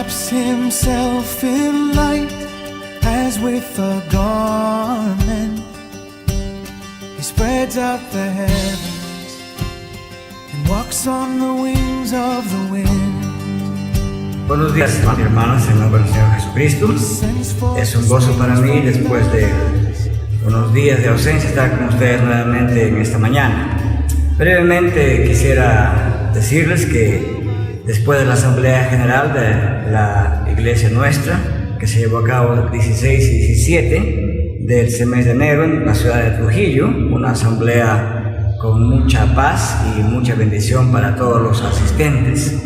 wraps himself in light as with a garment. He spreads out the heavens and walks on the wings of the wind. Buenos días, hermanos, en nombre del Señor Jesucristo. Es un gozo para mí, después de unos días de ausencia, estar con ustedes nuevamente en esta mañana. Brevemente quisiera decirles que después de la Asamblea General de la Iglesia nuestra, que se llevó a cabo el 16 y 17 del mes de enero en la ciudad de Trujillo, una asamblea con mucha paz y mucha bendición para todos los asistentes.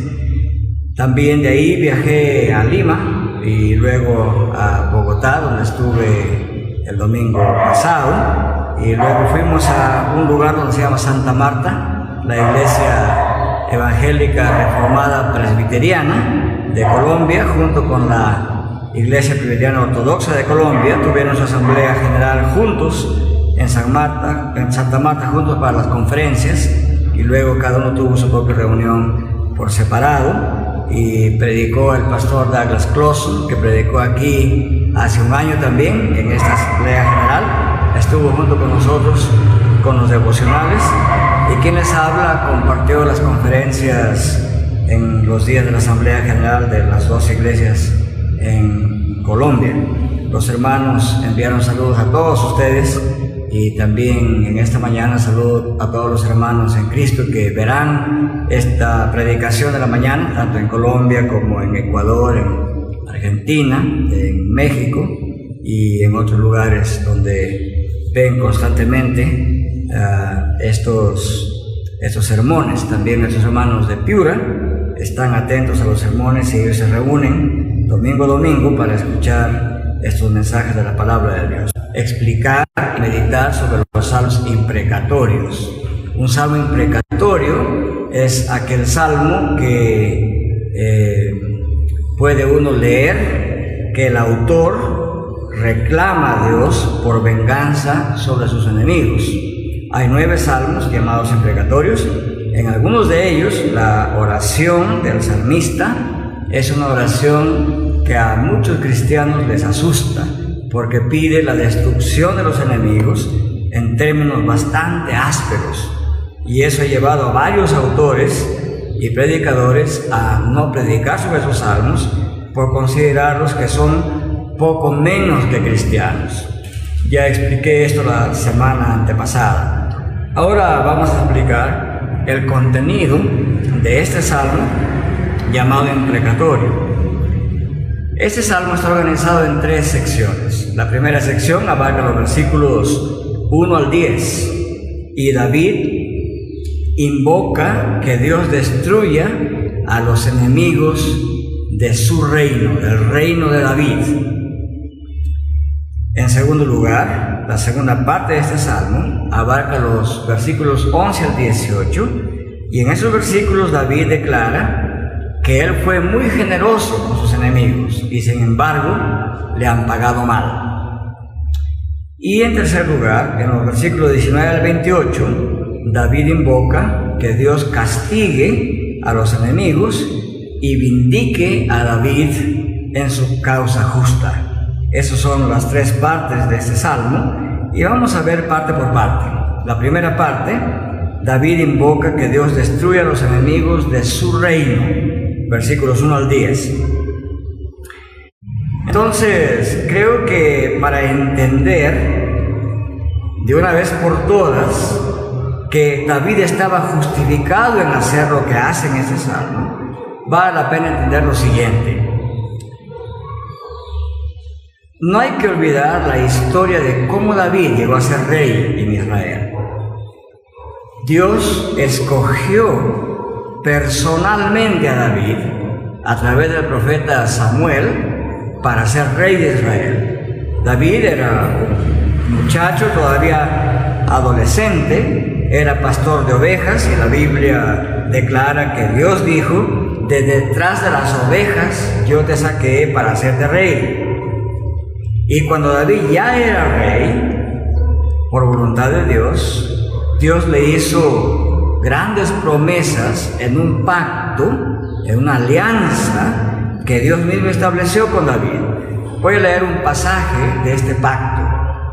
También de ahí viajé a Lima y luego a Bogotá, donde estuve el domingo pasado, y luego fuimos a un lugar donde se llama Santa Marta, la iglesia evangélica reformada presbiteriana de Colombia, junto con la iglesia presbiteriana ortodoxa de Colombia. Tuvieron su asamblea general juntos en Santa Marta, juntos para las conferencias, y luego cada uno tuvo su propia reunión por separado. Y predicó el pastor Douglas Clawson, que predicó aquí hace un año también en esta Asamblea General. Estuvo junto con nosotros con los devocionales, y quien les habla compartió las conferencias en los días de la Asamblea General de las dos iglesias en Colombia. Los hermanos enviaron saludos a todos ustedes, y también en esta mañana saludo a todos los hermanos en Cristo que verán esta predicación de la mañana, tanto en Colombia como en Ecuador, en Argentina, en México y en otros lugares donde ven constantemente estos sermones. También nuestros hermanos de Piura están atentos a los sermones, y ellos se reúnen domingo a domingo para escuchar estos mensajes de la palabra de Dios. Explicar y meditar sobre los salmos imprecatorios. Un salmo imprecatorio es aquel salmo que puede uno leer que el autor reclama a Dios por venganza sobre sus enemigos. Hay 9 salmos llamados imprecatorios. En algunos de ellos la oración del salmista es una oración que a muchos cristianos les asusta, porque pide la destrucción de los enemigos en términos bastante ásperos, y eso ha llevado a varios autores y predicadores a no predicar sobre esos salmos por considerarlos que son poco menos que cristianos. Ya expliqué esto la semana antepasada. Ahora vamos a explicar el contenido de este salmo llamado imprecatorio. Este salmo está organizado en 3 secciones. La primera sección abarca los versículos 1 al 10, y David invoca que Dios destruya a los enemigos de su reino, del reino de David. En segundo lugar, la segunda parte de este salmo abarca los versículos 11 al 18, y en esos versículos David declara que él fue muy generoso con sus enemigos y sin embargo le han pagado mal. Y en tercer lugar, en los versículos 19 al 28, David invoca que Dios castigue a los enemigos y vindique a David en su causa justa. Esas son las 3 partes de este salmo, y vamos a ver parte por parte. La primera parte, David invoca que Dios destruya a los enemigos de su reino, versículos 1 al 10. Entonces, creo que para entender de una vez por todas que David estaba justificado en hacer lo que hace en este salmo, vale la pena entender lo siguiente. No hay que olvidar la historia de cómo David llegó a ser rey en Israel. Dios escogió personalmente a David a través del profeta Samuel para ser rey de Israel. David era un muchacho todavía adolescente, era pastor de ovejas, y la Biblia declara que Dios dijo: de detrás de las ovejas yo te saqué para hacerte rey. Y cuando David ya era rey, por voluntad de Dios, Dios le hizo grandes promesas en un pacto, en una alianza que Dios mismo estableció con David. Voy a leer un pasaje de este pacto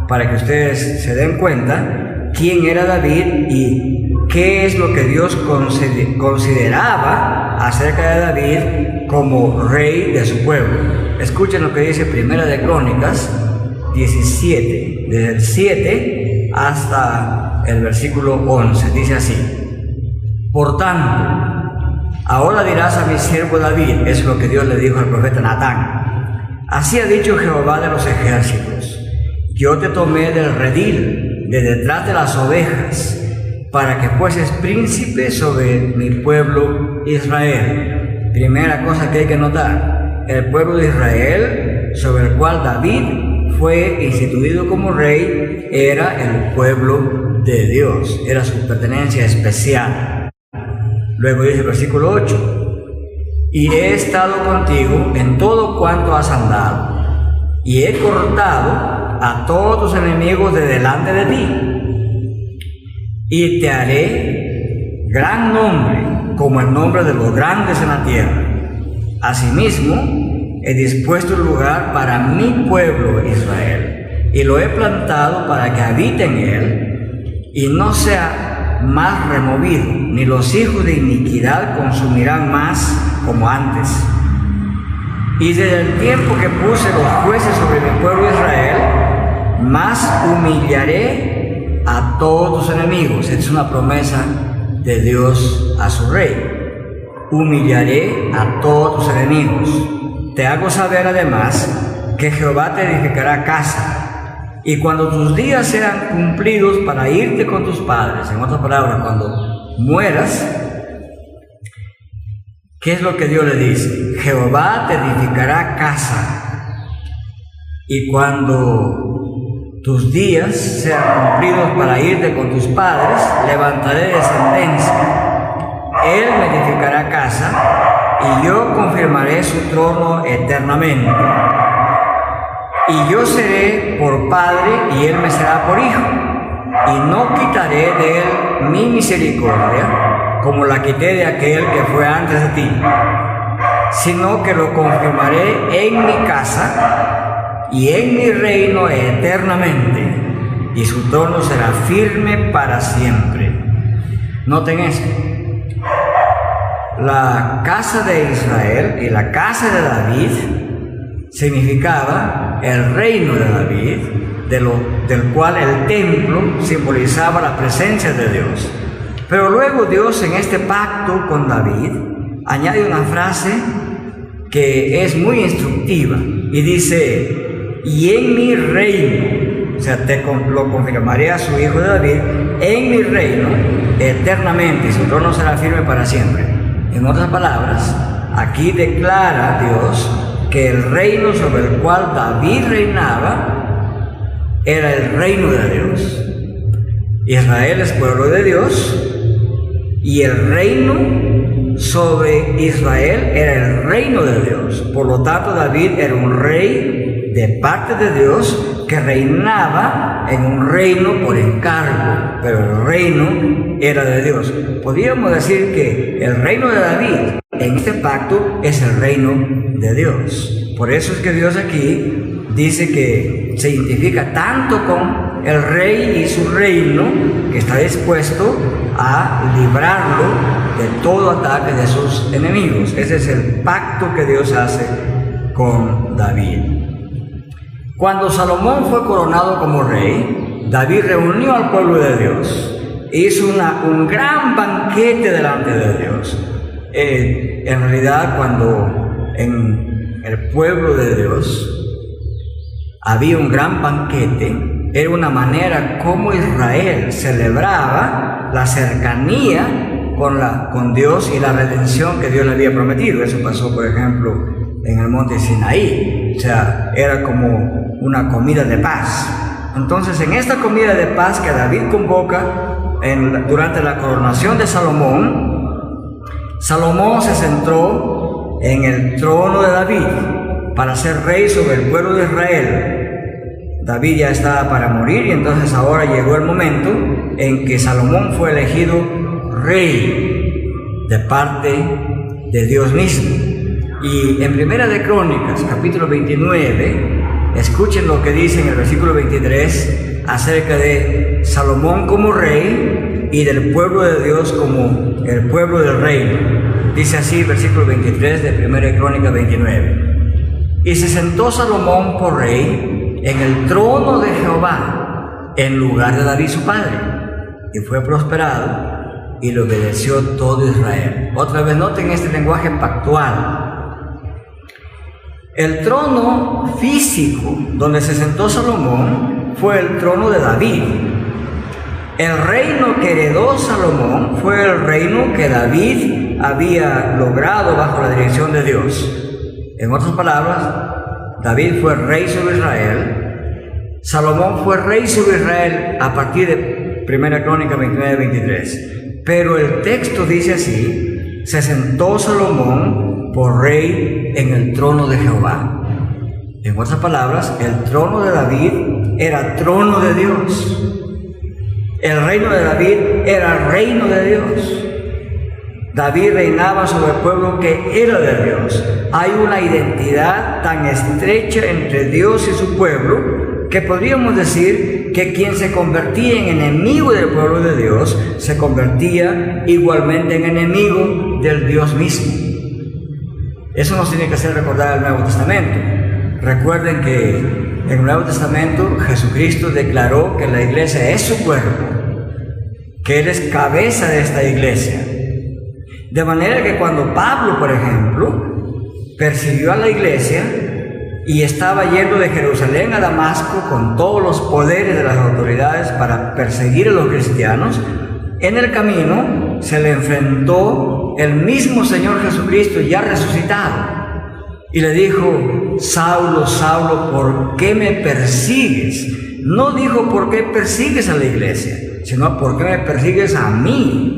para que ustedes se den cuenta quién era David y qué es lo que Dios consideraba acerca de David como rey de su pueblo. Escuchen lo que dice Primera de Crónicas 17, desde el 7 hasta el versículo 11. Dice así: por tanto, ahora dirás a mi siervo David, es lo que Dios le dijo al profeta Natán: así ha dicho Jehová de los ejércitos, yo te tomé del redil, de detrás de las ovejas, para que fueses príncipe sobre mi pueblo Israel. Primera cosa que hay que notar: el pueblo de Israel, sobre el cual David fue instituido como rey, era el pueblo de Dios, era su pertenencia especial. Luego dice el versículo 8: y he estado contigo en todo cuanto has andado, y he cortado a todos tus enemigos de delante de ti, y te haré gran nombre, como el nombre de los grandes en la tierra. Asimismo, he dispuesto un lugar para mi pueblo Israel, y lo he plantado para que habite en él, y no sea más removido, ni los hijos de iniquidad consumirán más como antes. Y desde el tiempo que puse los jueces sobre mi pueblo Israel, más humillaré a todos tus enemigos. Esta es una promesa de Dios a su rey: humillaré a todos tus enemigos. Te hago saber además que Jehová te edificará casa, y cuando tus días sean cumplidos para irte con tus padres, en otras palabras, cuando mueras, ¿qué es lo que Dios le dice? Jehová te edificará casa, y cuando tus días sean cumplidos para irte con tus padres, levantaré descendencia. Él me edificará casa, y yo confirmaré su trono eternamente. Y yo seré por padre, y él me será por hijo. Y no quitaré de él mi misericordia, como la quité de aquel que fue antes de ti, sino que lo confirmaré en mi casa y en mi reino eternamente, y su trono será firme para siempre. Noten esto: la casa de Israel y la casa de David significaba el reino de David, del cual el templo simbolizaba la presencia de Dios. Pero luego Dios, en este pacto con David, añade una frase que es muy instructiva y dice: y en mi reino, o sea, lo confirmaré a su hijo de David, en mi reino eternamente, y su trono será firme para siempre. En otras palabras, aquí declara Dios que el reino sobre el cual David reinaba era el reino de Dios. Israel es pueblo de Dios, y el reino sobre Israel era el reino de Dios. Por lo tanto, David era un rey de parte de Dios que reinaba en un reino por encargo, pero el reino era de Dios. Podríamos decir que el reino de David en este pacto es el reino de Dios. Por eso es que Dios aquí dice que se identifica tanto con el rey y su reino, que está dispuesto a librarlo de todo ataque de sus enemigos. Ese es el pacto que Dios hace con David. Cuando Salomón fue coronado como rey, David reunió al pueblo de Dios, hizo un gran banquete delante de Dios. En realidad, cuando en el pueblo de Dios había un gran banquete, era una manera como Israel celebraba la cercanía con Dios y la redención que Dios le había prometido. Eso pasó, por ejemplo, en el monte Sinaí. O sea, era como una comida de paz. Entonces, en esta comida de paz que David convoca durante la coronación de Salomón, Salomón se centró en el trono de David para ser rey sobre el pueblo de Israel. David ya estaba para morir, y entonces ahora llegó el momento en que Salomón fue elegido rey de parte de Dios mismo. Y en Primera de Crónicas, capítulo 29, escuchen lo que dice en el versículo 23 acerca de Salomón como rey y del pueblo de Dios como el pueblo del reino. Dice así, versículo 23 de Primera de Crónicas 29. Y se sentó Salomón por rey en el trono de Jehová, en lugar de David su padre, y fue prosperado, y le obedeció todo Israel. Otra vez noten este lenguaje pactual. El trono físico donde se sentó Salomón fue el trono de David. El reino que heredó Salomón fue el reino que David había logrado bajo la dirección de Dios. En otras palabras, David fue rey sobre Israel. Salomón fue rey sobre Israel a partir de 1 Crónica 29-23. Pero el texto dice así: se sentó Salomón por rey en el trono de Jehová. En otras palabras, el trono de David era trono de Dios. El reino de David era reino de Dios. David reinaba sobre el pueblo que era de Dios. Hay una identidad tan estrecha entre Dios y su pueblo que podríamos decir que quien se convertía en enemigo del pueblo de Dios se convertía igualmente en enemigo del Dios mismo. Eso nos tiene que hacer recordar el Nuevo Testamento. Recuerden que en el Nuevo Testamento Jesucristo declaró que la iglesia es su cuerpo, que Él es cabeza de esta iglesia. De manera que cuando Pablo, por ejemplo, persiguió a la iglesia y estaba yendo de Jerusalén a Damasco con todos los poderes de las autoridades para perseguir a los cristianos, en el camino se le enfrentó el mismo Señor Jesucristo ya resucitado y le dijo: Saulo, Saulo, ¿por qué me persigues? No dijo ¿por qué persigues a la iglesia?, sino ¿por qué me persigues a mí?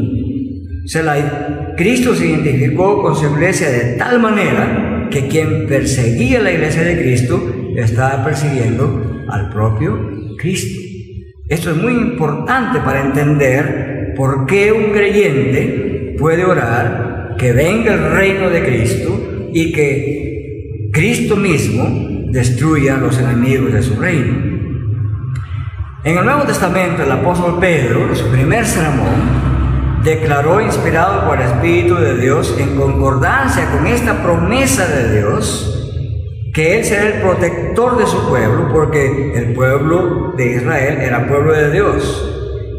Cristo se identificó con su iglesia de tal manera que quien perseguía la iglesia de Cristo estaba persiguiendo al propio Cristo. Esto es muy importante para entender por qué un creyente puede orar que venga el reino de Cristo y que Cristo mismo destruya a los enemigos de su reino. En el Nuevo Testamento, el apóstol Pedro, en su primer sermón, declaró, inspirado por el Espíritu de Dios, en concordancia con esta promesa de Dios, que Él será el protector de su pueblo, porque el pueblo de Israel era pueblo de Dios.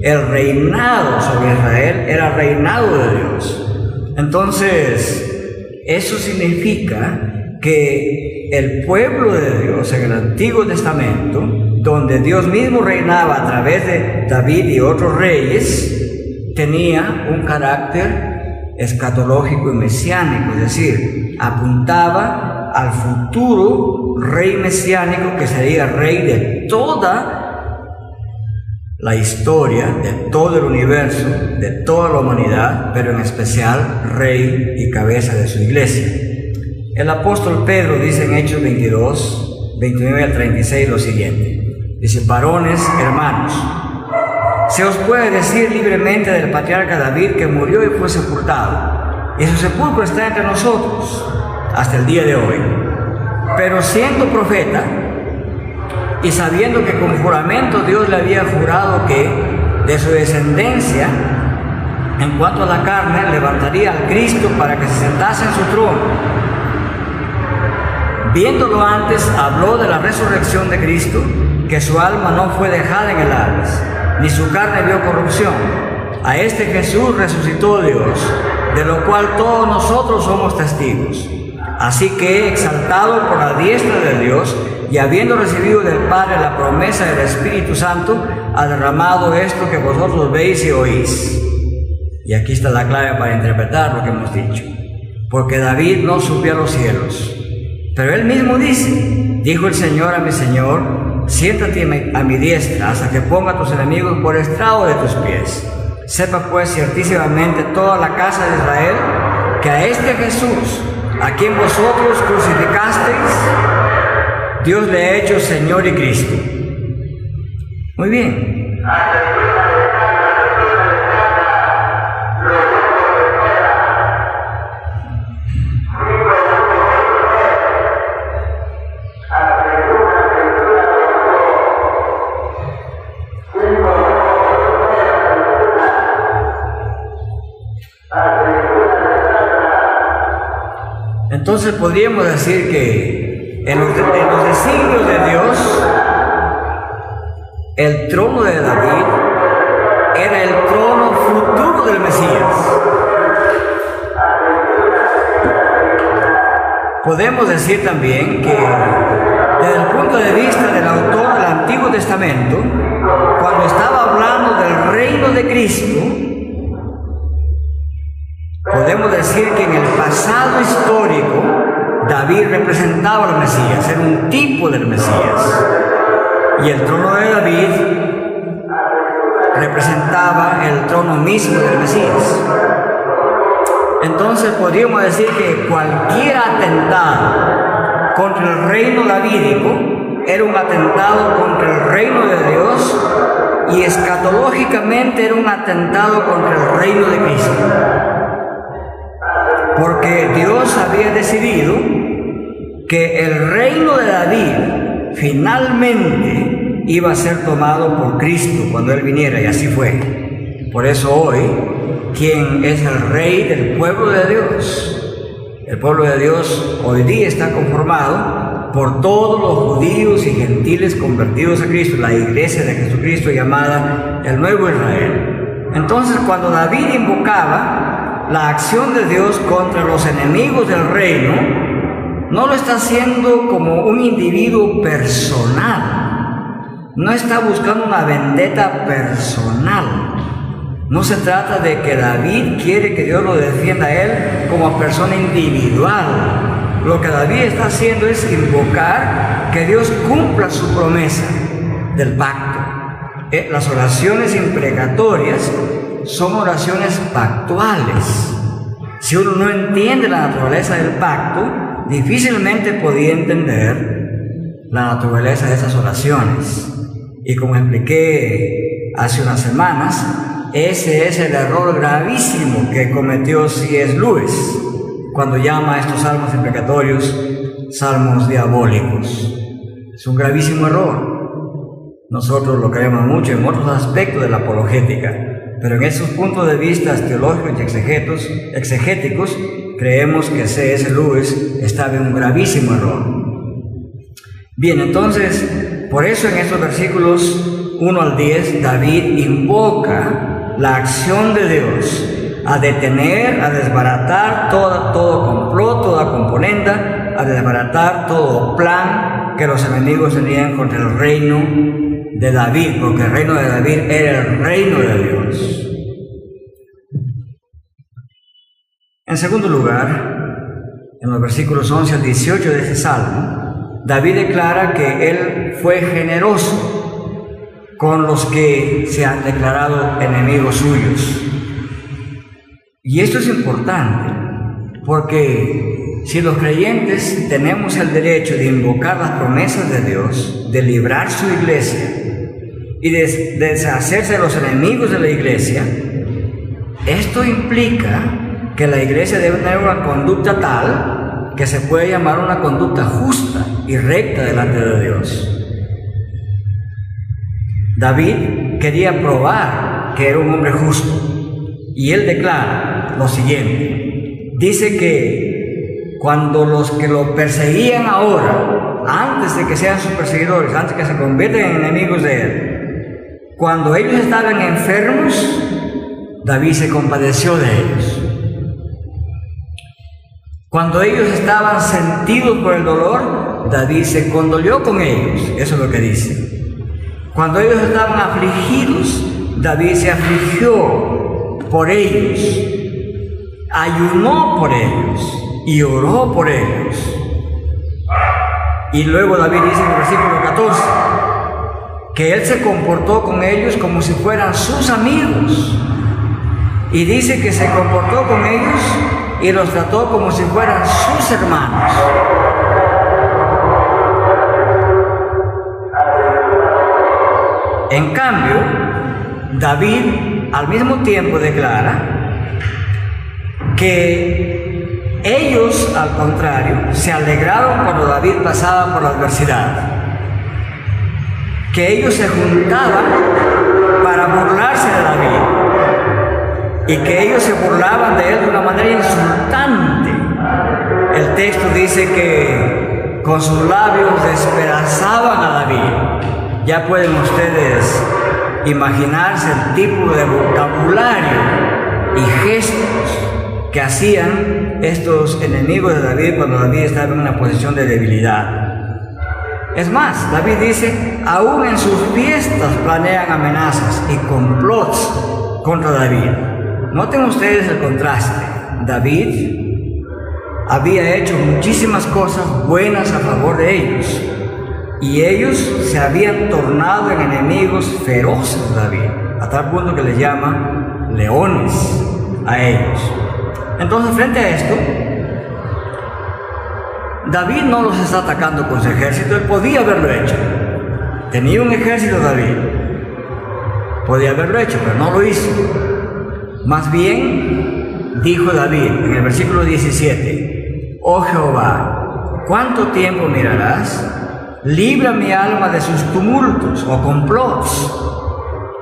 El reinado sobre Israel era reinado de Dios. Entonces, eso significa que el pueblo de Dios en el Antiguo Testamento, donde Dios mismo reinaba a través de David y otros reyes, tenía un carácter escatológico y mesiánico, es decir, apuntaba al futuro rey mesiánico que sería rey de toda la historia, de todo el universo, de toda la humanidad, pero en especial rey y cabeza de su iglesia. El apóstol Pedro dice en Hechos 22, 29 al 36 lo siguiente. Dice: varones, hermanos, se os puede decir libremente del patriarca David que murió y fue sepultado, y su sepulcro está entre nosotros hasta el día de hoy. Pero siendo profeta y sabiendo que con juramento Dios le había jurado que de su descendencia, en cuanto a la carne, levantaría al Cristo para que se sentase en su trono, viéndolo antes, habló de la resurrección de Cristo, que su alma no fue dejada en el Hades, ni su carne vio corrupción. A este Jesús resucitó Dios, de lo cual todos nosotros somos testigos. Así que, exaltado por la diestra de Dios, y habiendo recibido del Padre la promesa del Espíritu Santo, ha derramado esto que vosotros veis y oís. Y aquí está la clave para interpretar lo que hemos dicho. Porque David no subió a los cielos, pero él mismo dice: dijo el Señor a mi Señor, siéntate a mi diestra hasta que ponga a tus enemigos por estrado de tus pies. Sepa pues ciertísimamente toda la casa de Israel que a este Jesús, a quien vosotros crucificasteis, Dios le ha hecho Señor y Cristo. Muy bien. Entonces podríamos decir que en los designios de Dios, el trono de David era el trono futuro del Mesías. Podemos decir también que desde el punto de vista del autor del Antiguo Testamento, cuando estaba hablando del reino de Cristo, podemos decir que en el pasado histórico David representaba al Mesías, era un tipo del Mesías, y el trono de David representaba el trono mismo del Mesías. Entonces podríamos decir que cualquier atentado contra el reino davídico era un atentado contra el reino de Dios, y escatológicamente era un atentado contra el reino de Cristo, porque Dios había decidido que el reino de David finalmente iba a ser tomado por Cristo cuando Él viniera, y así fue. Por eso hoy, ¿quién es el rey del pueblo de Dios? El pueblo de Dios hoy día está conformado por todos los judíos y gentiles convertidos a Cristo, la iglesia de Jesucristo llamada el Nuevo Israel. Entonces, cuando David invocaba la acción de Dios contra los enemigos del reino, no lo está haciendo como un individuo personal, no está buscando una vendetta personal. No se trata de que David quiere que Dios lo defienda a él como persona individual. Lo que David está haciendo es invocar que Dios cumpla su promesa del pacto. Las oraciones imprecatorias son oraciones pactuales. Si uno no entiende la naturaleza del pacto, difícilmente podía entender la naturaleza de esas oraciones. Y como expliqué hace unas semanas, ese es el error gravísimo que cometió C.S. Lewis cuando llama a estos salmos imprecatorios salmos diabólicos. Es un gravísimo error. Nosotros lo creemos mucho en otros aspectos de la apologética, pero en esos puntos de vista teológicos y exegéticos creemos que C.S. Lewis estaba en un gravísimo error. Bien, entonces, por eso en estos versículos 1 al 10, David invoca la acción de Dios a detener, a desbaratar todo complot, toda componenda, a desbaratar todo plan que los enemigos tenían contra el reino de David, porque el reino de David era el reino de Dios. En segundo lugar, en los versículos 11 al 18 de este salmo, David declara que él fue generoso con los que se han declarado enemigos suyos. Y esto es importante, porque si los creyentes tenemos el derecho de invocar las promesas de Dios, de librar su iglesia y de deshacerse de los enemigos de la iglesia, esto implica que la iglesia debe tener una conducta tal que se puede llamar una conducta justa y recta delante de Dios. David quería probar que era un hombre justo, y él declara lo siguiente. Dice que cuando los que lo perseguían ahora, antes de que sean sus perseguidores, antes de que se conviertan en enemigos de él, cuando ellos estaban enfermos, David se compadeció de ellos. Cuando ellos estaban sentidos por el dolor, David se condolió con ellos. Eso es lo que dice. Cuando ellos estaban afligidos, David se afligió por ellos, ayunó por ellos y oró por ellos. Y luego David dice en el versículo 14 que él se comportó con ellos como si fueran sus amigos, y dice que se comportó con ellos y los trató como si fueran sus hermanos. En cambio, David al mismo tiempo declara que ellos, al contrario, se alegraron cuando David pasaba por la adversidad, que ellos se juntaban para burlarse de David y que ellos se burlaban de él de una manera insultante. El el texto dice que con sus labios despedazaban a David. Ya pueden ustedes imaginarse el tipo de vocabulario y gestos que hacían estos enemigos de David cuando David estaba en una posición de debilidad. Es más, David dice, aún en sus fiestas planean amenazas y complots contra David. Noten ustedes el contraste. David había hecho muchísimas cosas buenas a favor de ellos, y ellos se habían tornado en enemigos feroces de David, a tal punto que les llama leones a ellos. Entonces, frente a esto, David no los está atacando con su ejército. Él podía haberlo hecho. Tenía un ejército David. Podía haberlo hecho, pero no lo hizo. Más bien, dijo David en el versículo 17, oh Jehová, ¿cuánto tiempo mirarás? Libra mi alma de sus tumultos o complots,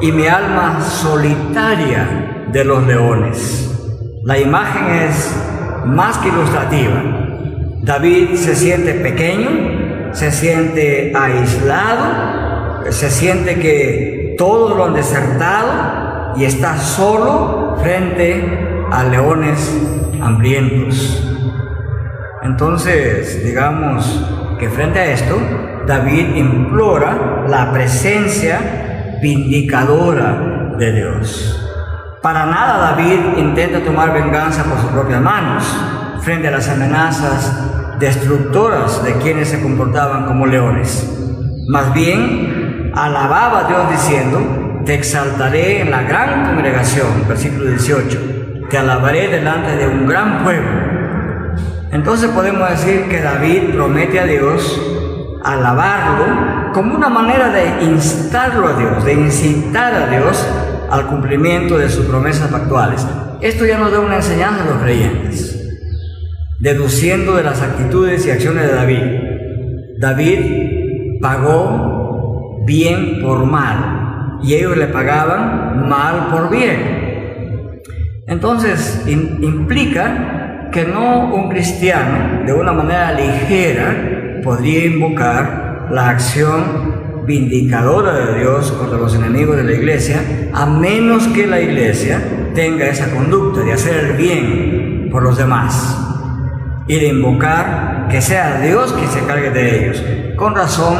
y mi alma solitaria de los leones. La imagen es más que ilustrativa. David se siente pequeño, se siente aislado, se siente que todos lo han desertado y está solo frente a leones hambrientos. Entonces, digamos que frente a esto, David implora la presencia vindicadora de Dios. Para nada David intenta tomar venganza por sus propias manos frente a las amenazas destructoras de quienes se comportaban como leones. Más bien, alababa a Dios diciendo, te exaltaré en la gran congregación, versículo 18, te alabaré delante de un gran pueblo. Entonces podemos decir que David promete a Dios alabarlo como una manera de instarlo a Dios, de incitar a Dios al cumplimiento de sus promesas pactuales. Esto ya nos da una enseñanza a los creyentes, deduciendo de las actitudes y acciones de David. David pagó bien por mal y ellos le pagaban mal por bien. Entonces implica que no un cristiano de una manera ligera podría invocar la acción vindicadora de Dios contra los enemigos de la iglesia, a menos que la iglesia tenga esa conducta de hacer el bien por los demás y de invocar que sea Dios quien se cargue de ellos. Con razón,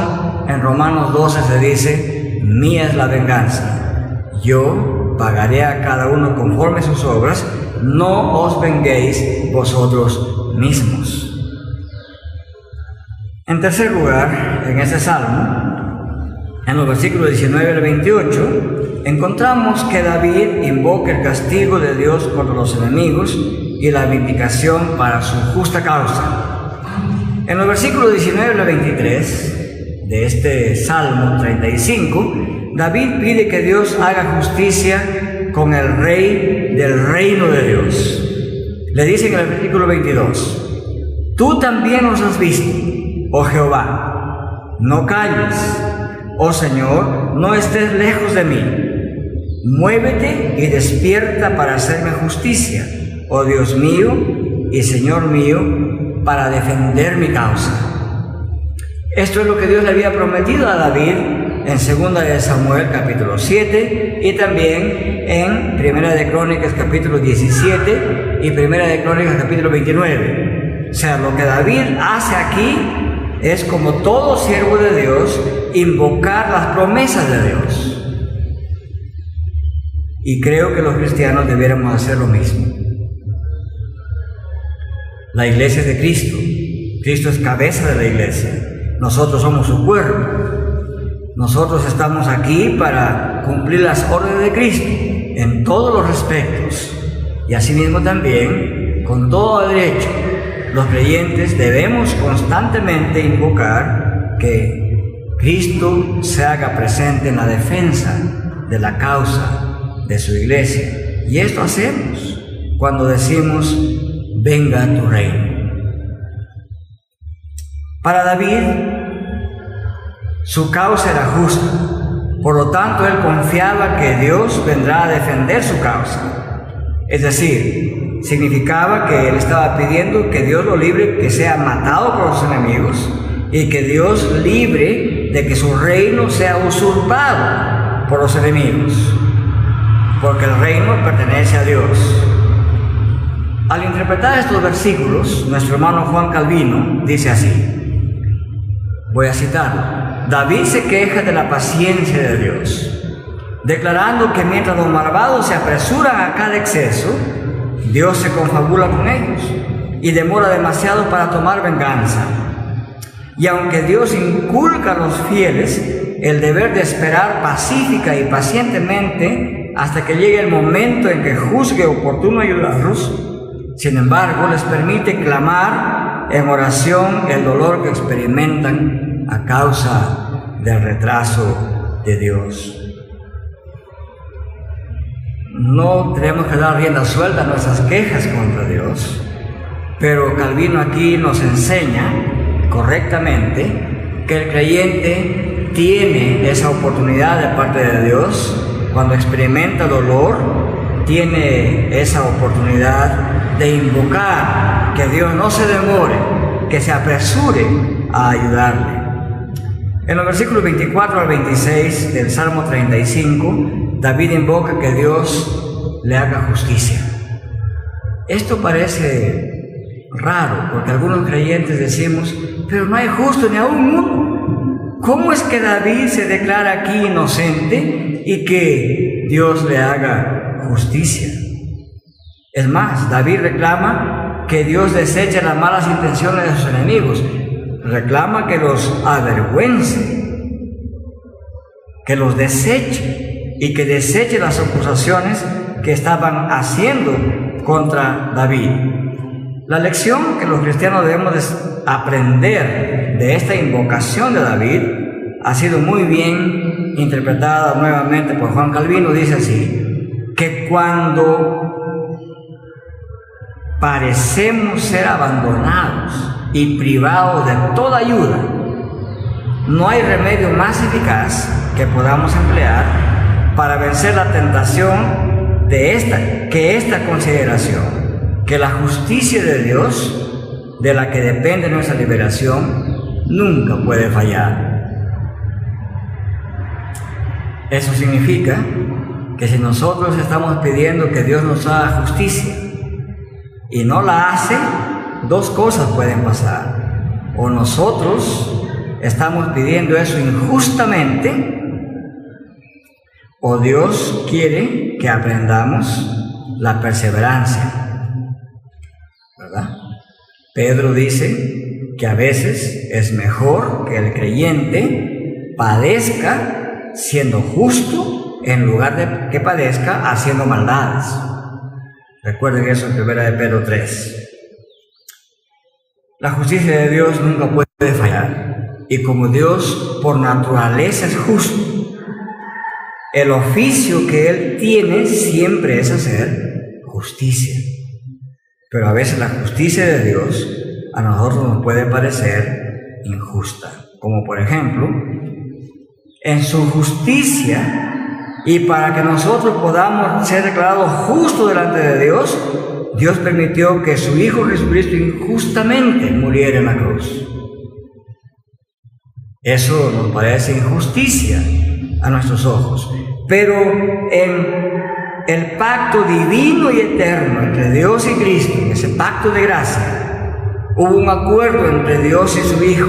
en Romanos 12 se dice, mía es la venganza, yo pagaré a cada uno conforme sus obras, no os venguéis vosotros mismos. En tercer lugar, en este salmo, en los versículos 19 al 28, encontramos que David invoca el castigo de Dios contra los enemigos y la vindicación para su justa causa. En los versículos 19 al 23 de este Salmo 35, David pide que Dios haga justicia con el rey del reino de Dios. Le dice en el versículo 22, tú también nos has visto, oh Jehová, no calles. Oh Señor, no estés lejos de mí. Muévete y despierta para hacerme justicia, oh Dios mío y Señor mío, para defender mi causa. Esto es lo que Dios le había prometido a David en 2 de Samuel capítulo 7 y también en 1 de Crónicas capítulo 17 y 1 de Crónicas capítulo 29. O sea, lo que David hace aquí es, como todo siervo de Dios, invocar las promesas de Dios. Y creo que los cristianos debiéramos hacer lo mismo. La iglesia es de Cristo. Cristo es cabeza de la iglesia. Nosotros somos su cuerpo. Nosotros estamos aquí para cumplir las órdenes de Cristo en todos los respectos. Y asimismo también, con todo derecho, los creyentes debemos constantemente invocar que Cristo se haga presente en la defensa de la causa de su iglesia. Y esto hacemos cuando decimos, venga tu reino. Para David, su causa era justa. Por lo tanto, él confiaba que Dios vendrá a defender su causa. Es decir, significaba que él estaba pidiendo que Dios lo libre, que sea matado por sus enemigos, y que Dios libre de que su reino sea usurpado por los enemigos, porque el reino pertenece a Dios. Al interpretar estos versículos, nuestro hermano Juan Calvino dice así, voy a citarlo: David se queja de la paciencia de Dios, declarando que mientras los malvados se apresuran a cada exceso, Dios se confabula con ellos y demora demasiado para tomar venganza. Y aunque Dios inculca a los fieles el deber de esperar pacífica y pacientemente hasta que llegue el momento en que juzgue oportuno ayudarlos, sin embargo les permite clamar en oración el dolor que experimentan a causa del retraso de Dios. No tenemos que dar rienda suelta a nuestras quejas contra Dios, pero Calvino aquí nos enseña correctamente que el creyente tiene esa oportunidad de parte de Dios. Cuando experimenta dolor, tiene esa oportunidad de invocar que Dios no se demore, que se apresure a ayudarle. En los versículos 24 al 26 del Salmo 35, David invoca que Dios le haga justicia. Esto parece raro, porque algunos creyentes decimos, pero no hay justo ni aún uno. ¿Cómo es que David se declara aquí inocente y que Dios le haga justicia? Es más, David reclama que Dios deseche las malas intenciones de sus enemigos, reclama que los avergüence, que los deseche y que deseche las acusaciones que estaban haciendo contra David. La lección que los cristianos debemos aprender de esta invocación de David ha sido muy bien interpretada nuevamente por Juan Calvino. Dice así, que cuando parecemos ser abandonados y privados de toda ayuda, no hay remedio más eficaz que podamos emplear para vencer la tentación de esta consideración, que la justicia de Dios, de la que depende nuestra liberación, nunca puede fallar. Eso significa que si nosotros estamos pidiendo que Dios nos haga justicia y no la hace, dos cosas pueden pasar. O nosotros estamos pidiendo eso injustamente, o Dios quiere que aprendamos la perseverancia, ¿verdad? Pedro dice que a veces es mejor que el creyente padezca siendo justo en lugar de que padezca haciendo maldades. Recuerden eso en 1 de Pedro 3. La justicia de Dios nunca puede fallar, y como Dios por naturaleza es justo, el oficio que Él tiene siempre es hacer justicia. Pero a veces la justicia de Dios a nosotros nos puede parecer injusta. Como por ejemplo, en su justicia, y para que nosotros podamos ser declarados justos delante de Dios, Dios permitió que su Hijo Jesucristo injustamente muriera en la cruz. Eso nos parece injusticia a nuestros ojos, pero en el pacto divino y eterno entre Dios y Cristo, en ese pacto de gracia, hubo un acuerdo entre Dios y su Hijo,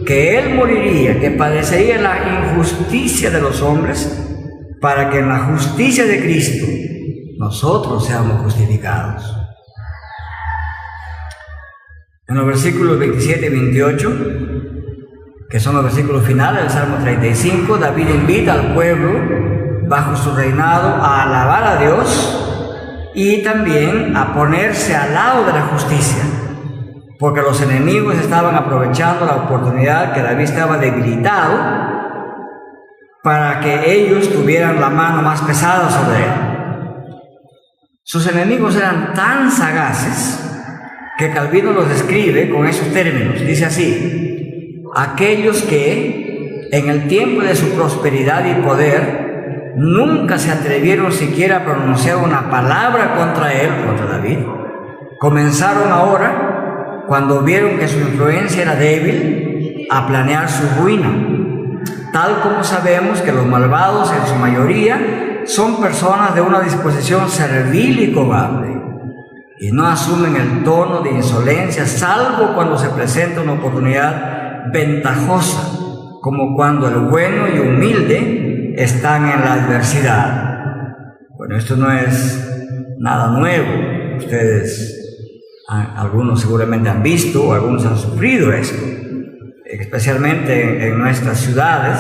que Él moriría, que padecería la injusticia de los hombres, para que en la justicia de Cristo nosotros seamos justificados. En los versículos 27 y 28, que son los versículos finales del Salmo 35, David invita al pueblo bajo su reinado a alabar a Dios y también a ponerse al lado de la justicia, porque los enemigos estaban aprovechando la oportunidad que David estaba debilitado para que ellos tuvieran la mano más pesada sobre él. Sus enemigos eran tan sagaces que Calvino los describe con esos términos. Dice así: aquellos que en el tiempo de su prosperidad y poder nunca se atrevieron siquiera a pronunciar una palabra contra él, contra David, Comenzaron ahora, cuando vieron que su influencia era débil, a planear su ruina, tal como sabemos que los malvados en su mayoría son personas de una disposición servil y cobarde, y no asumen el tono de insolencia, salvo cuando se presenta una oportunidad ventajosa, como cuando el bueno y humilde están en la adversidad. Bueno, esto no es nada nuevo. Ustedes, algunos seguramente han visto, o algunos han sufrido esto, especialmente en nuestras ciudades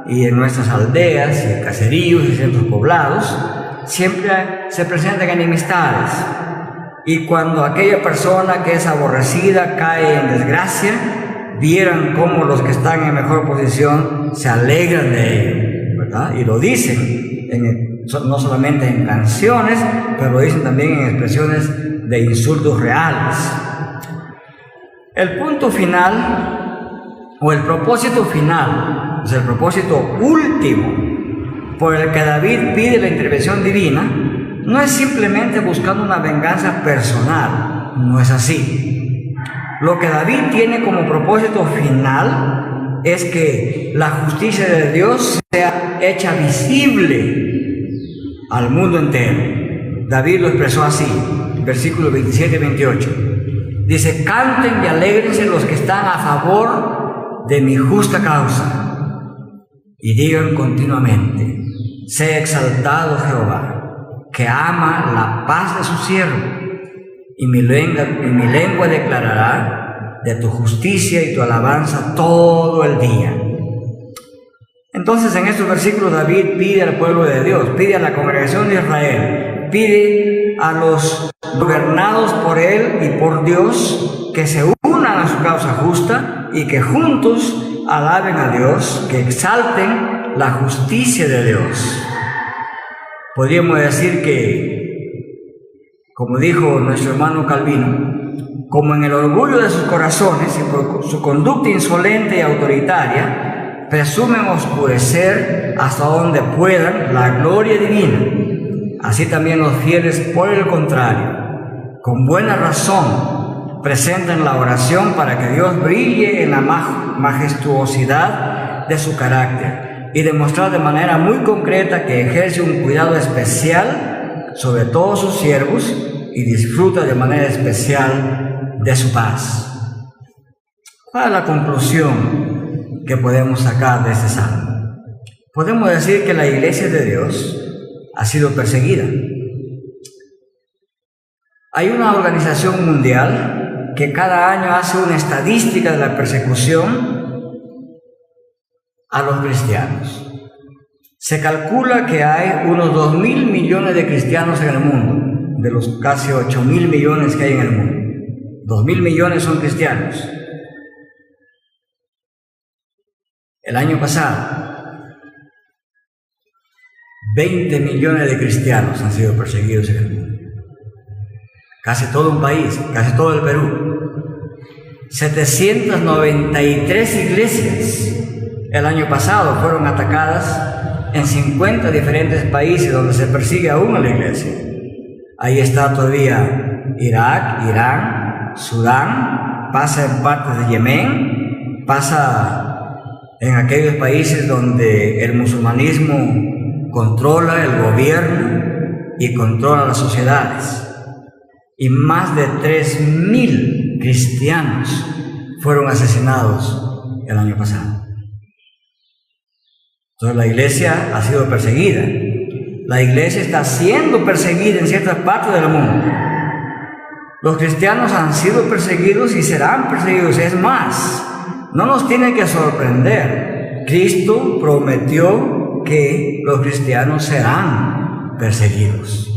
y en nuestras aldeas y caseríos y centros poblados. Siempre se presentan enemistades, y cuando aquella persona que es aborrecida cae en desgracia, vieran cómo los que están en mejor posición se alegran de ello, ¿verdad? Y lo dicen, no solamente en canciones, pero lo dicen también en expresiones de insultos reales. El punto final, o el propósito final, es el propósito último por el que David pide la intervención divina, no es simplemente buscando una venganza personal, no es así. Lo que David tiene como propósito final es que la justicia de Dios sea hecha visible al mundo entero. David lo expresó así, versículos 27 y 28. Dice: canten y alégrense los que están a favor de mi justa causa, y digan continuamente: sea exaltado Jehová, que ama la paz de su siervo. Y mi lengua declarará de tu justicia y tu alabanza todo el día. Entonces, en estos versículos David pide al pueblo de Dios, pide a la congregación de Israel, pide a los gobernados por él y por Dios que se unan a su causa justa y que juntos alaben a Dios, que exalten la justicia de Dios. Podríamos decir que, como dijo nuestro hermano Calvino, como en el orgullo de sus corazones y por su conducta insolente y autoritaria, presumen oscurecer hasta donde puedan la gloria divina. Así también los fieles, por el contrario, con buena razón, presentan la oración para que Dios brille en la majestuosidad de su carácter y demostrar de manera muy concreta que ejerce un cuidado especial sobre todos sus siervos y disfruta de manera especial de su paz. ¿Cuál es la conclusión que podemos sacar de este salmo? Podemos decir que la iglesia de Dios ha sido perseguida. Hay una organización mundial que cada año hace una estadística de la persecución a los cristianos. Se calcula que hay unos 2.000 millones de cristianos en el mundo, de los casi 8.000 millones que hay en el mundo. 2.000 millones son cristianos. El año pasado, 20 millones de cristianos han sido perseguidos en el mundo. Casi todo un país, casi todo el Perú. 793 iglesias el año pasado fueron atacadas en 50 diferentes países donde se persigue aún a la iglesia. Ahí está todavía Irak, Irán, Sudán, pasa en partes de Yemen, pasa en aquellos países donde el musulmanismo controla el gobierno y controla las sociedades. Y más de 3.000 cristianos fueron asesinados el año pasado. Entonces la iglesia ha sido perseguida. La iglesia está siendo perseguida en ciertas partes del mundo. Los cristianos han sido perseguidos y serán perseguidos. Es más, no nos tiene que sorprender. Cristo prometió que los cristianos serán perseguidos.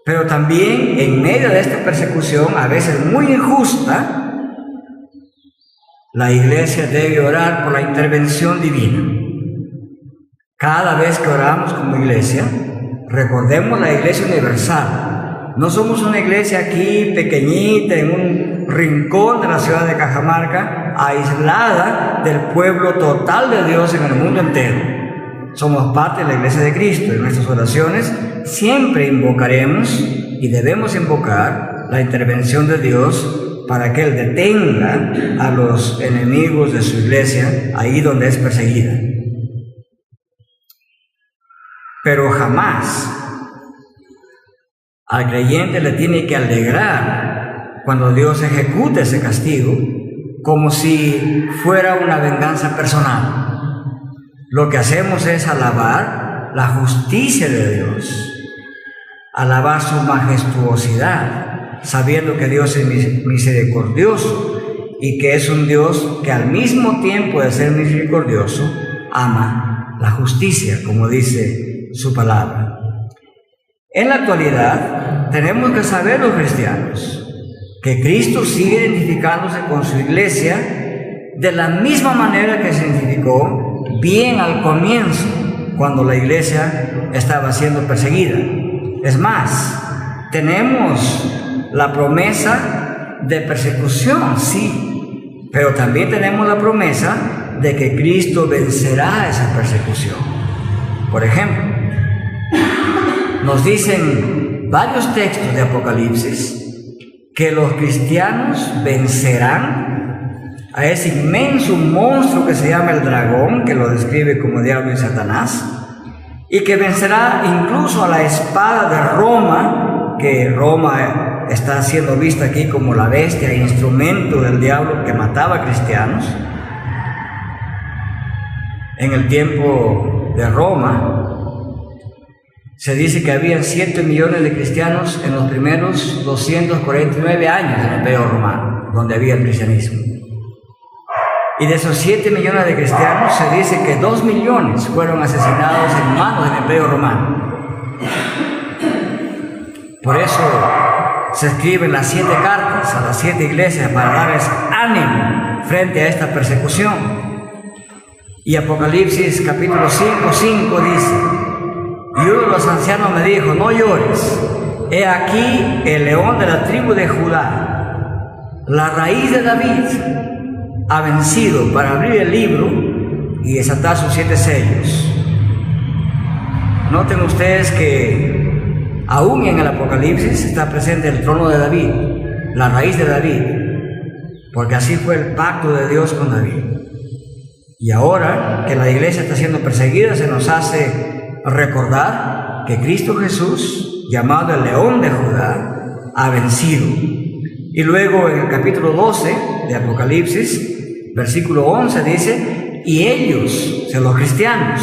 Pero también en medio de esta persecución, a veces muy injusta, la iglesia debe orar por la intervención divina. Cada vez que oramos como iglesia, recordemos la iglesia universal. No somos una iglesia aquí pequeñita en un rincón de la ciudad de Cajamarca, aislada del pueblo total de Dios en el mundo entero. somos parte de la Iglesia de Cristo. En nuestras oraciones siempre invocaremos y debemos invocar la intervención de Dios para que Él detenga a los enemigos de su iglesia ahí donde es perseguida. Pero jamás al creyente le tiene que alegrar cuando Dios ejecute ese castigo como si fuera una venganza personal. Lo que hacemos es alabar la justicia de Dios, alabar su majestuosidad, sabiendo que Dios es misericordioso y que es un Dios que al mismo tiempo de ser misericordioso ama la justicia, como dice su palabra. En la actualidad tenemos que saber los cristianos que Cristo sigue identificándose con su iglesia de la misma manera que se identificó bien al comienzo, cuando la iglesia estaba siendo perseguida. Es más, tenemos la promesa de persecución, sí, pero también tenemos la promesa de que Cristo vencerá esa persecución. Por ejemplo, nos dicen varios textos de Apocalipsis que los cristianos vencerán a ese inmenso monstruo que se llama el dragón, que lo describe como diablo y Satanás, y que vencerá incluso a la espada de Roma, que Roma está siendo vista aquí como la bestia e instrumento del diablo que mataba a cristianos. En el tiempo de Roma se dice que había 7 millones de cristianos en los primeros 249 años del Imperio Romano, donde había el cristianismo. Y de esos 7 millones de cristianos se dice que 2 millones fueron asesinados en manos del Imperio Romano. Por eso se escriben las 7 cartas a las 7 iglesias para darles ánimo frente a esta persecución. Y Apocalipsis capítulo 5:5 dice: y uno de los ancianos me dijo, no llores, he aquí el león de la tribu de Judá, la raíz de David, ha vencido para abrir el libro y desatar sus 7 sellos. Noten ustedes que aún en el Apocalipsis está presente el trono de David, la raíz de David, porque así fue el pacto de Dios con David. Y ahora que la iglesia está siendo perseguida, se nos hace recordar que Cristo Jesús, llamado el León de Judá, ha vencido. Y luego en el capítulo 12 de Apocalipsis, versículo 11 dice: y ellos, o sea, los cristianos,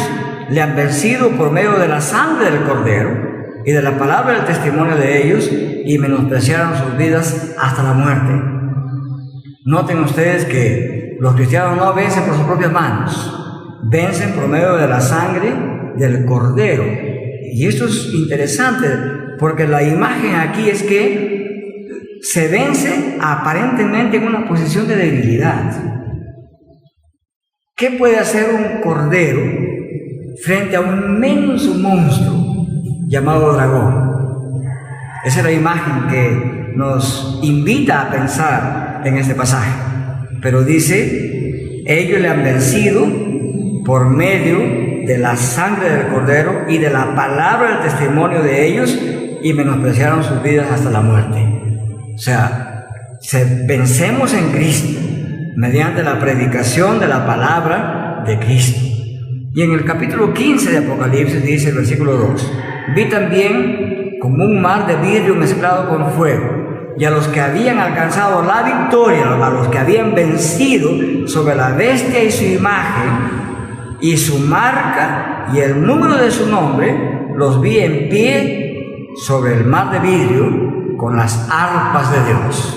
le han vencido por medio de la sangre del Cordero y de la palabra del testimonio de ellos, y menospreciaron sus vidas hasta la muerte. Noten ustedes que los cristianos no vencen por sus propias manos, vencen por medio de la sangre del Cordero. Y esto es interesante porque la imagen aquí es que se vence aparentemente en una posición de debilidad. ¿Qué puede hacer un cordero frente a un inmenso monstruo llamado dragón? Esa es la imagen que nos invita a pensar en este pasaje. Pero dice, ellos le han vencido por medio de la sangre del Cordero y de la palabra del testimonio de ellos, y menospreciaron sus vidas hasta la muerte. O sea, vencemos en Cristo mediante la predicación de la palabra de Cristo. Y en el capítulo 15 de Apocalipsis dice el versículo 2: vi también como un mar de vidrio mezclado con fuego, y a los que habían alcanzado la victoria, a los que habían vencido sobre la bestia y su imagen y su marca y el número de su nombre, los vi en pie sobre el mar de vidrio con las arpas de Dios.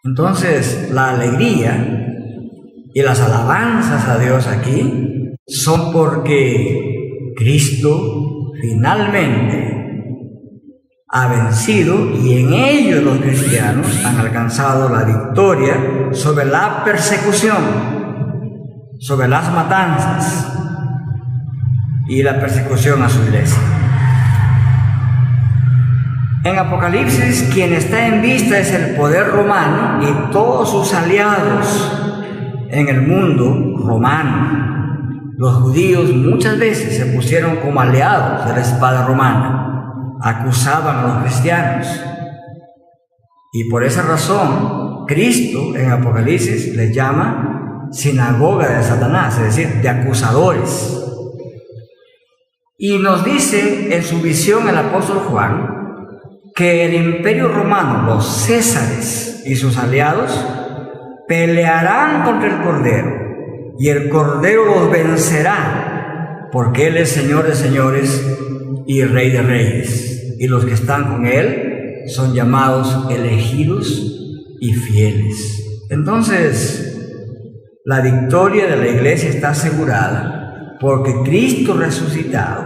Entonces, la alegría y las alabanzas a Dios aquí son porque Cristo finalmente ha vencido, y en ellos los cristianos han alcanzado la victoria sobre la persecución, sobre las matanzas y la persecución a su iglesia. En Apocalipsis, quien está en vista es el poder romano y todos sus aliados en el mundo romano. los judíos muchas veces se pusieron como aliados de la espada romana, acusaban a los cristianos. Y por esa razón, Cristo en Apocalipsis les llama sinagoga de Satanás, es decir, de acusadores. Y nos dice en su visión el apóstol Juan que el imperio romano, los césares y sus aliados, pelearán contra el Cordero, y el Cordero los vencerá, porque Él es Señor de señores y Rey de reyes, y los que están con Él son llamados elegidos y fieles. Entonces, la victoria de la iglesia está asegurada, porque Cristo resucitado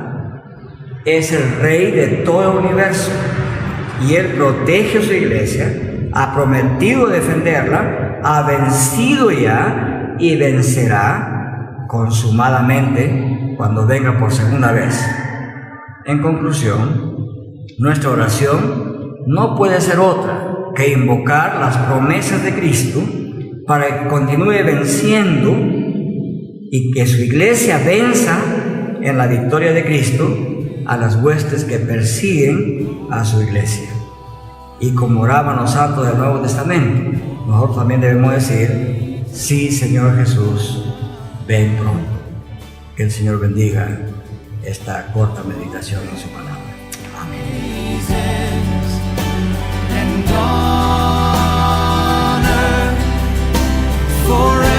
es el Rey de todo el universo, y Él protege a su iglesia, ha prometido defenderla, ha vencido ya y vencerá consumadamente cuando venga por segunda vez. En conclusión, nuestra oración no puede ser otra que invocar las promesas de Cristo para que continúe venciendo y que su iglesia venza en la victoria de Cristo a las huestes que persiguen a su iglesia. Y como oraban los santos del Nuevo Testamento, nosotros también debemos decir: sí, Señor Jesús, ven pronto. Que el Señor bendiga esta corta meditación en su palabra. Forever.